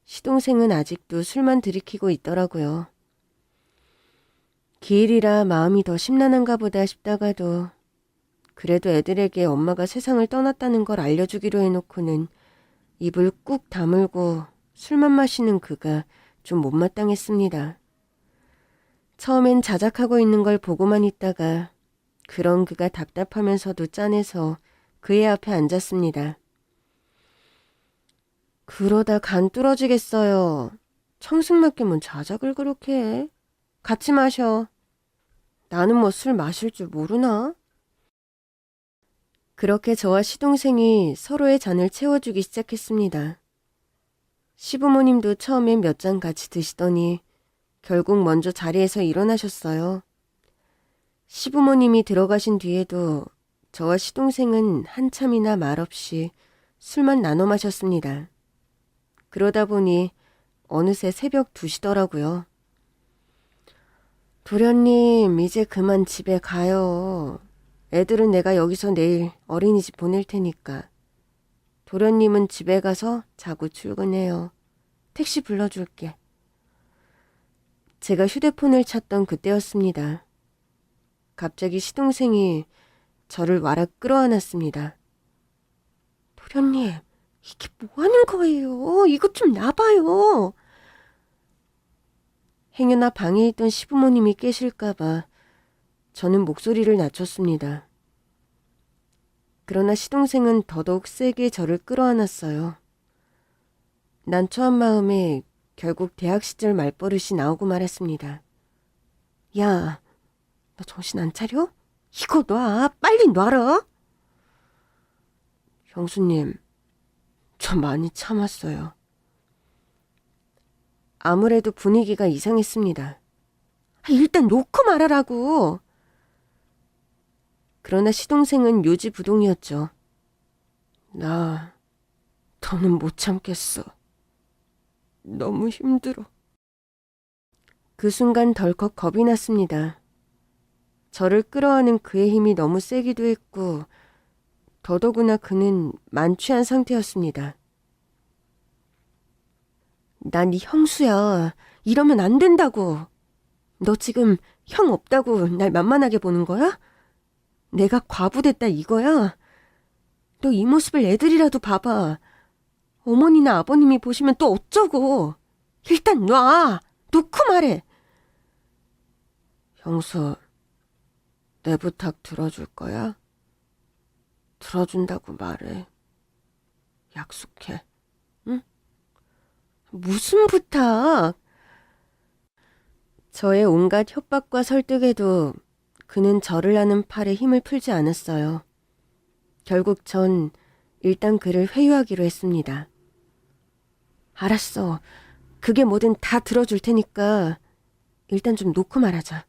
시동생은 아직도 술만 들이키고 있더라고요. 기일이라 마음이 더 심란한가 보다 싶다가도 그래도 애들에게 엄마가 세상을 떠났다는 걸 알려주기로 해놓고는 입을 꾹 다물고 술만 마시는 그가 좀 못마땅했습니다. 처음엔 자작하고 있는 걸 보고만 있다가 그런 그가 답답하면서도 짠해서 그의 앞에 앉았습니다. 그러다 간 뚫어지겠어요. 청승맞게 뭔 자작을 그렇게 해. 같이 마셔. 나는 뭐 술 마실 줄 모르나? 그렇게 저와 시동생이 서로의 잔을 채워주기 시작했습니다. 시부모님도 처음엔 몇 잔 같이 드시더니 결국 먼저 자리에서 일어나셨어요. 시부모님이 들어가신 뒤에도 저와 시동생은 한참이나 말없이 술만 나눠 마셨습니다. 그러다 보니 어느새 새벽 2시더라고요. 도련님, 이제 그만 집에 가요. 애들은 내가 여기서 내일 어린이집 보낼 테니까. 도련님은 집에 가서 자고 출근해요. 택시 불러줄게. 제가 휴대폰을 찾던 그때였습니다. 갑자기 시동생이 저를 와락 끌어안았습니다. 도련님, 이게 뭐 하는 거예요? 이것 좀 놔봐요. 행여나 방에 있던 시부모님이 깨실까봐 저는 목소리를 낮췄습니다. 그러나 시동생은 더더욱 세게 저를 끌어안았어요. 난처한 마음에 결국 대학 시절 말버릇이 나오고 말았습니다. 야, 너 정신 안 차려? 이거 놔. 빨리 놔라. 형수님, 저 많이 참았어요. 아무래도 분위기가 이상했습니다. 일단 놓고 말하라고. 그러나 시동생은 요지부동이었죠. 나 더는 못 참겠어. 너무 힘들어. 그 순간 덜컥 겁이 났습니다. 저를 끌어안은 그의 힘이 너무 세기도 했고 더더구나 그는 만취한 상태였습니다. 난 네 형수야. 이러면 안 된다고. 너 지금 형 없다고 날 만만하게 보는 거야? 내가 과부됐다 이거야? 너 이 모습을 애들이라도 봐봐. 어머니나 아버님이 보시면 또 어쩌고. 일단 놔. 놓고 말해. 형수, 내 부탁 들어줄 거야? 들어준다고 말해. 약속해. 응? 무슨 부탁? 저의 온갖 협박과 설득에도 그는 저를 아는 팔에 힘을 풀지 않았어요. 결국 전 일단 그를 회유하기로 했습니다. 알았어. 그게 뭐든 다 들어줄 테니까 일단 좀 놓고 말하자.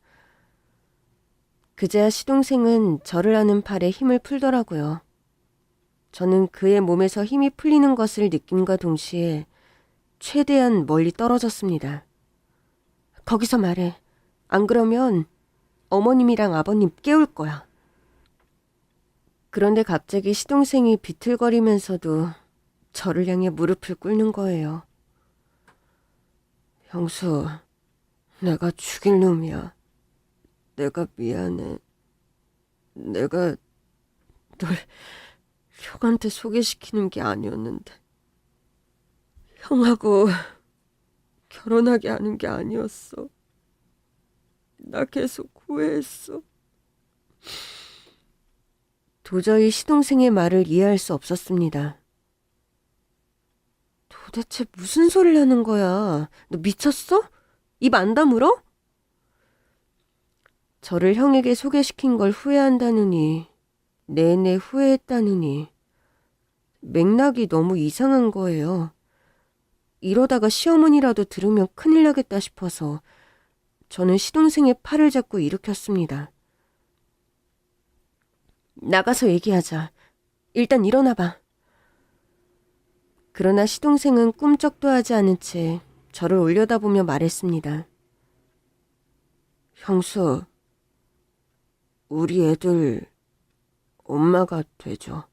그제야 시동생은 저를 아는 팔에 힘을 풀더라고요. 저는 그의 몸에서 힘이 풀리는 것을 느낌과 동시에 최대한 멀리 떨어졌습니다. 거기서 말해. 안 그러면 어머님이랑 아버님 깨울 거야. 그런데 갑자기 시동생이 비틀거리면서도 저를 향해 무릎을 꿇는 거예요. 형수, 내가 죽일 놈이야. 내가 미안해. 내가 널 형한테 소개시키는 게 아니었는데. 형하고 결혼하게 하는 게 아니었어. 나 계속 후회했어. 도저히 시동생의 말을 이해할 수 없었습니다. 도대체 무슨 소리를 하는 거야? 너 미쳤어? 입 안 다물어? 저를 형에게 소개시킨 걸 후회한다느니, 내내 후회했다느니, 맥락이 너무 이상한 거예요. 이러다가 시어머니라도 들으면 큰일 나겠다 싶어서 저는 시동생의 팔을 잡고 일으켰습니다. 나가서 얘기하자. 일단 일어나봐. 그러나 시동생은 꿈쩍도 하지 않은 채 저를 올려다보며 말했습니다. 형수, 우리 애들 엄마가 되죠.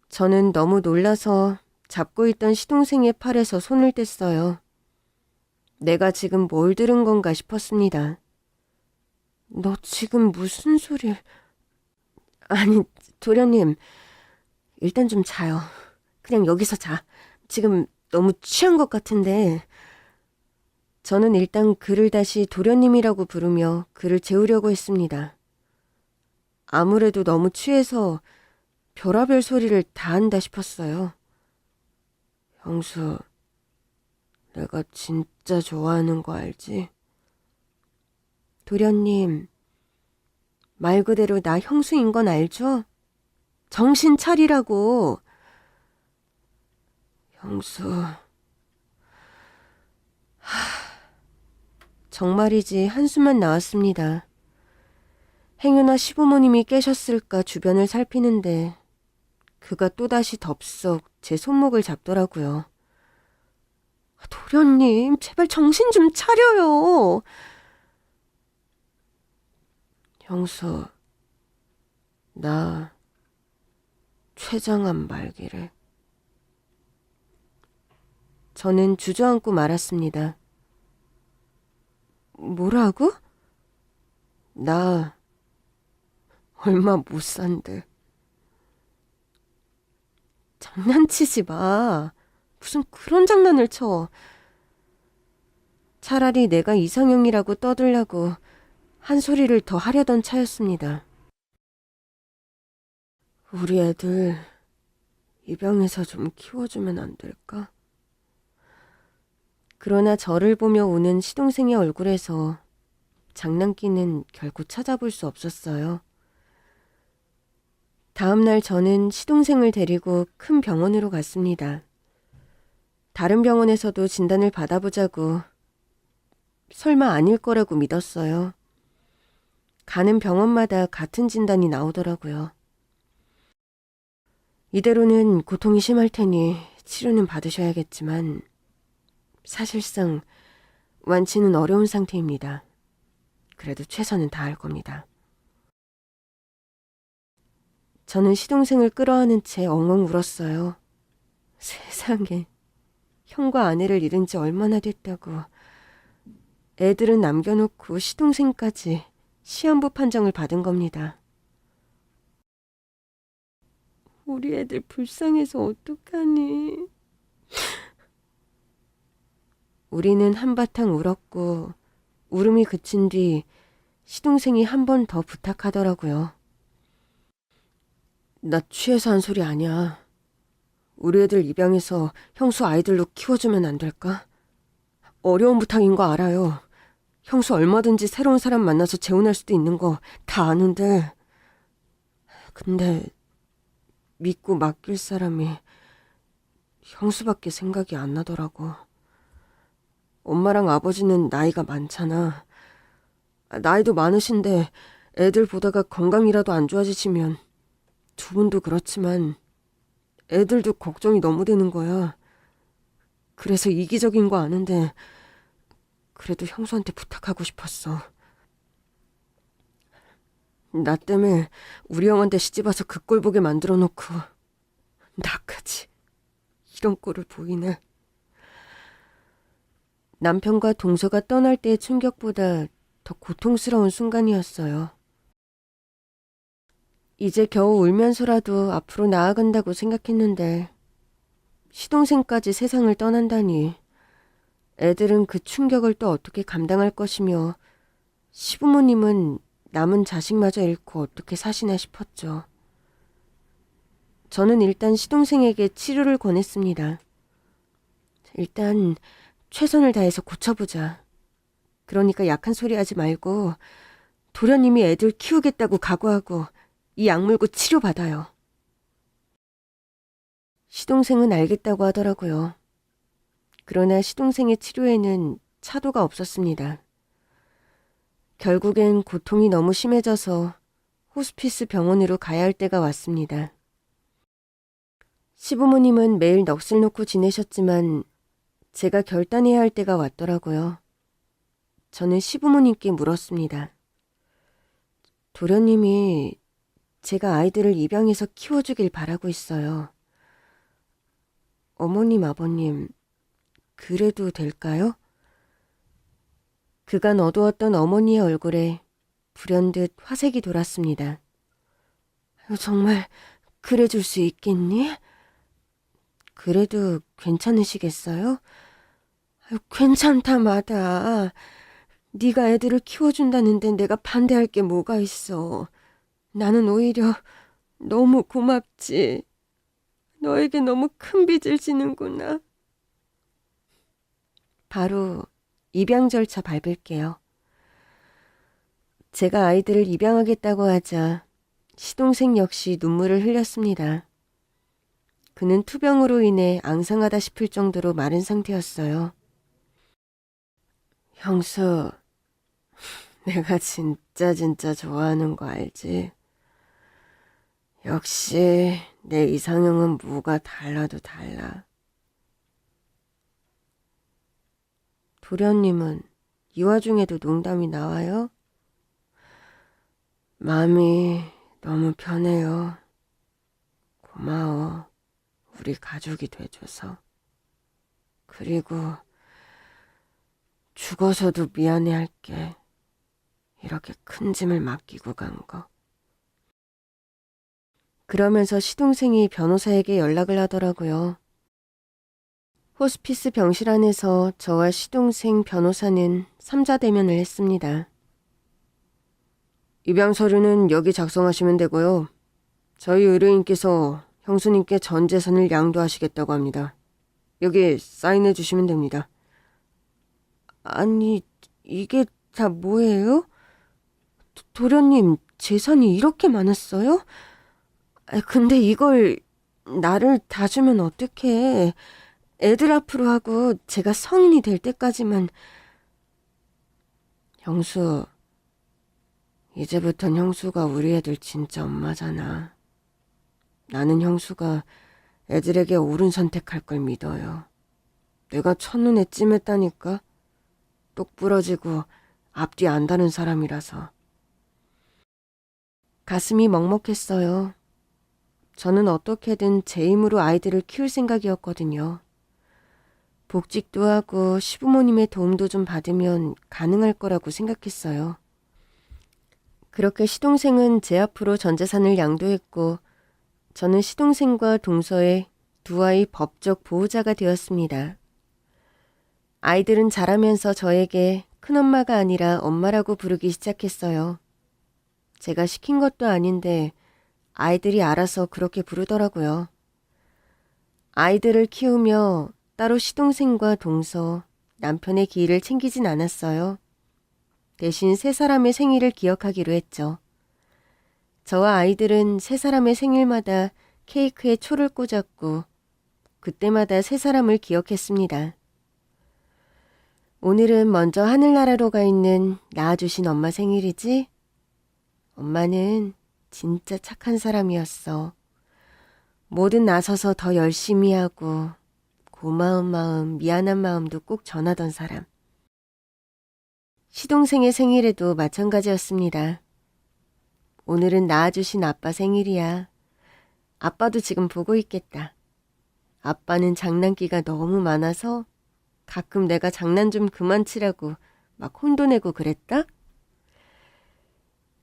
저는 너무 놀라서 잡고 있던 시동생의 팔에서 손을 뗐어요. 내가 지금 뭘 들은 건가 싶었습니다. 너 지금 무슨 소리를... 아니, 도련님, 일단 좀 자요. 그냥 여기서 자. 지금 너무 취한 것 같은데. 저는 일단 그를 다시 도련님이라고 부르며 그를 재우려고 했습니다. 아무래도 너무 취해서 별의별 소리를 다 한다 싶었어요. 형수, 내가 진짜 좋아하는 거 알지? 도련님, 말 그대로 나 형수인 건 알죠? 정신 차리라고. 형수... 정말이지 한숨만 나왔습니다. 행여나 시부모님이 깨셨을까 주변을 살피는데 그가 또다시 덥석 제 손목을 잡더라고요. 도련님, 제발 정신 좀 차려요. 형수, 나 췌장암 말기래. 저는 주저앉고 말았습니다. 뭐라고? 나 얼마 못 산대. 장난치지 마. 무슨 그런 장난을 쳐. 차라리 내가 이상형이라고 떠들라고 한 소리를 더 하려던 차였습니다. 우리 애들 입양해서 좀 키워주면 안 될까? 그러나 저를 보며 우는 시동생의 얼굴에서 장난기는 결코 찾아볼 수 없었어요. 다음 날 저는 시동생을 데리고 큰 병원으로 갔습니다. 다른 병원에서도 진단을 받아보자고 설마 아닐 거라고 믿었어요. 가는 병원마다 같은 진단이 나오더라고요. 이대로는 고통이 심할 테니 치료는 받으셔야겠지만 사실상 완치는 어려운 상태입니다. 그래도 최선은 다할 겁니다. 저는 시동생을 끌어안은 채 엉엉 울었어요. 세상에, 형과 아내를 잃은 지 얼마나 됐다고. 애들은 남겨놓고 시동생까지 시한부 판정을 받은 겁니다. 우리 애들 불쌍해서 어떡하니. 우리는 한바탕 울었고 울음이 그친 뒤 시동생이 한 번 더 부탁하더라고요. 나 취해서 한 소리 아니야. 우리 애들 입양해서 형수 아이들로 키워주면 안 될까? 어려운 부탁인 거 알아요. 형수 얼마든지 새로운 사람 만나서 재혼할 수도 있는 거 다 아는데. 근데 믿고 맡길 사람이 형수밖에 생각이 안 나더라고. 엄마랑 아버지는 나이가 많잖아. 나이도 많으신데 애들 보다가 건강이라도 안 좋아지시면 두 분도 그렇지만 애들도 걱정이 너무 되는 거야. 그래서 이기적인 거 아는데 그래도 형수한테 부탁하고 싶었어. 나 때문에 우리 형한테 시집와서 그 꼴 보게 만들어 놓고 나까지 이런 꼴을 보이네. 남편과 동서가 떠날 때의 충격보다 더 고통스러운 순간이었어요. 이제 겨우 울면서라도 앞으로 나아간다고 생각했는데 시동생까지 세상을 떠난다니 애들은 그 충격을 또 어떻게 감당할 것이며 시부모님은 남은 자식마저 잃고 어떻게 사시나 싶었죠. 저는 일단 시동생에게 치료를 권했습니다. 일단 최선을 다해서 고쳐보자. 그러니까 약한 소리 하지 말고 도련님이 애들 키우겠다고 각오하고 이 약물고 치료받아요. 시동생은 알겠다고 하더라고요. 그러나 시동생의 치료에는 차도가 없었습니다. 결국엔 고통이 너무 심해져서 호스피스 병원으로 가야 할 때가 왔습니다. 시부모님은 매일 넋을 놓고 지내셨지만 제가 결단해야 할 때가 왔더라고요. 저는 시부모님께 물었습니다. 도련님이 제가 아이들을 입양해서 키워주길 바라고 있어요. 어머님, 아버님, 그래도 될까요? 그간 어두웠던 어머니의 얼굴에 불현듯 화색이 돌았습니다. 정말 그래줄 수 있겠니? 그래도 괜찮으시겠어요? 괜찮다 마다. 네가 애들을 키워준다는데 내가 반대할 게 뭐가 있어. 나는 오히려 너무 고맙지. 너에게 너무 큰 빚을 지는구나. 바로 입양 절차 밟을게요. 제가 아이들을 입양하겠다고 하자 시동생 역시 눈물을 흘렸습니다. 그는 투병으로 인해 앙상하다 싶을 정도로 마른 상태였어요. 형수, 내가 진짜 좋아하는 거 알지? 역시 내 이상형은 뭐가 달라도 달라. 도련님은 이 와중에도 농담이 나와요? 마음이 너무 편해요. 고마워. 우리 가족이 돼줘서. 그리고 죽어서도 미안해할게. 이렇게 큰 짐을 맡기고 간 거. 그러면서 시동생이 변호사에게 연락을 하더라고요. 호스피스 병실 안에서 저와 시동생 변호사는 3자 대면을 했습니다. 입양 서류는 여기 작성하시면 되고요. 저희 의뢰인께서 형수님께 전 재산을 양도하시겠다고 합니다. 여기 사인해 주시면 됩니다. 아니, 이게 다 뭐예요? 도련님, 재산이 이렇게 많았어요? 근데 이걸 나를 다 주면 어떡해. 애들 앞으로 하고 제가 성인이 될 때까지만. 형수, 이제부턴 형수가 우리 애들 진짜 엄마잖아. 나는 형수가 애들에게 옳은 선택할 걸 믿어요. 내가 첫눈에 찜했다니까. 똑 부러지고 앞뒤 안다는 사람이라서. 가슴이 먹먹했어요. 저는 어떻게든 제 힘으로 아이들을 키울 생각이었거든요. 복직도 하고 시부모님의 도움도 좀 받으면 가능할 거라고 생각했어요. 그렇게 시동생은 제 앞으로 전 재산을 양도했고 저는 시동생과 동서의 두 아이 법적 보호자가 되었습니다. 아이들은 자라면서 저에게 큰엄마가 아니라 엄마라고 부르기 시작했어요. 제가 시킨 것도 아닌데 아이들이 알아서 그렇게 부르더라고요. 아이들을 키우며 따로 시동생과 동서, 남편의 기일을 챙기진 않았어요. 대신 세 사람의 생일을 기억하기로 했죠. 저와 아이들은 세 사람의 생일마다 케이크에 초를 꽂았고 그때마다 세 사람을 기억했습니다. 오늘은 먼저 하늘나라로 가 있는 낳아주신 엄마 생일이지? 엄마는 진짜 착한 사람이었어. 뭐든 나서서 더 열심히 하고 고마운 마음, 미안한 마음도 꼭 전하던 사람. 시동생의 생일에도 마찬가지였습니다. 오늘은 낳아주신 아빠 생일이야. 아빠도 지금 보고 있겠다. 아빠는 장난기가 너무 많아서 가끔 내가 장난 좀 그만 치라고 막 혼도 내고 그랬다?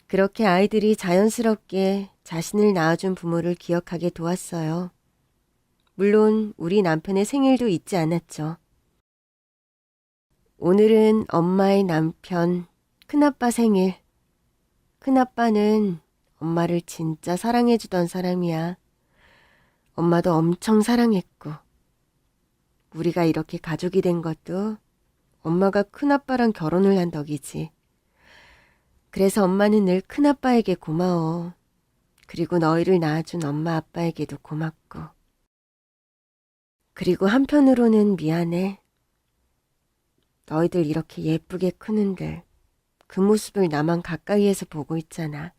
그렇게 아이들이 자연스럽게 자신을 낳아준 부모를 기억하게 도왔어요. 물론 우리 남편의 생일도 잊지 않았죠. 오늘은 엄마의 남편, 큰아빠 생일. 큰아빠는 엄마를 진짜 사랑해주던 사람이야. 엄마도 엄청 사랑했고. 우리가 이렇게 가족이 된 것도 엄마가 큰아빠랑 결혼을 한 덕이지. 그래서 엄마는 늘 큰아빠에게 고마워. 그리고 너희를 낳아준 엄마 아빠에게도 고맙고. 그리고 한편으로는 미안해. 너희들 이렇게 예쁘게 크는데 그 모습을 나만 가까이에서 보고 있잖아.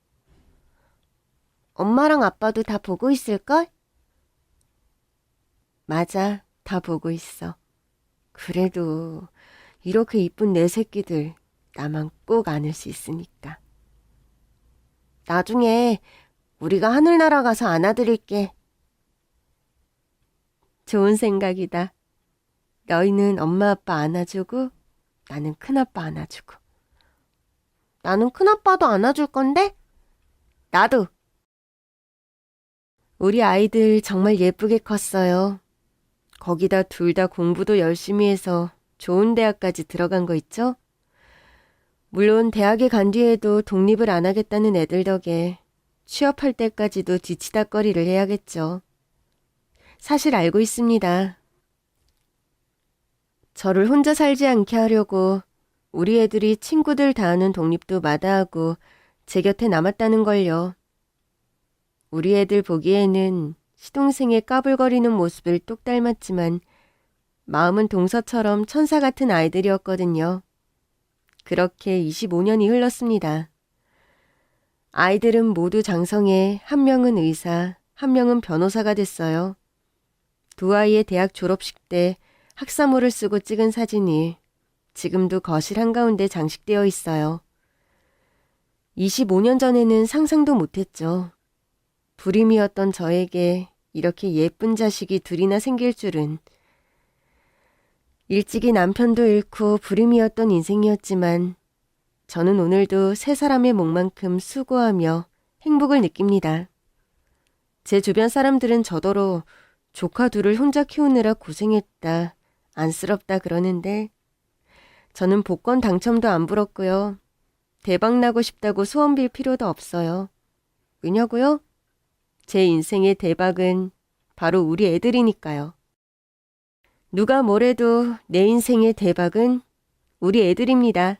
엄마랑 아빠도 다 보고 있을걸? 맞아, 다 보고 있어. 그래도 이렇게 이쁜 내 새끼들 나만 꼭 안을 수 있으니까. 나중에 우리가 하늘나라 가서 안아드릴게. 좋은 생각이다. 너희는 엄마 아빠 안아주고 나는 큰아빠 안아주고. 나는 큰아빠도 안아줄 건데? 나도. 우리 아이들 정말 예쁘게 컸어요. 거기다 둘 다 공부도 열심히 해서 좋은 대학까지 들어간 거 있죠? 물론 대학에 간 뒤에도 독립을 안 하겠다는 애들 덕에 취업할 때까지도 뒤치다꺼리를 해야겠죠. 사실 알고 있습니다. 저를 혼자 살지 않게 하려고 우리 애들이 친구들 다 하는 독립도 마다하고 제 곁에 남았다는 걸요. 우리 애들 보기에는 시동생의 까불거리는 모습을 똑 닮았지만 마음은 동서처럼 천사 같은 아이들이었거든요. 그렇게 25년이 흘렀습니다. 아이들은 모두 장성해 한 명은 의사, 한 명은 변호사가 됐어요. 두 아이의 대학 졸업식 때 학사모를 쓰고 찍은 사진이 지금도 거실 한가운데 장식되어 있어요. 25년 전에는 상상도 못했죠. 불임이었던 저에게 이렇게 예쁜 자식이 둘이나 생길 줄은. 일찍이 남편도 잃고 불임이었던 인생이었지만 저는 오늘도 세 사람의 몫만큼 수고하며 행복을 느낍니다. 제 주변 사람들은 저더러 조카 둘을 혼자 키우느라 고생했다, 안쓰럽다 그러는데 저는 복권 당첨도 안 부럽고요. 대박 나고 싶다고 소원 빌 필요도 없어요. 왜냐고요? 제 인생의 대박은 바로 우리 애들이니까요. 누가 뭐래도 내 인생의 대박은 우리 애들입니다.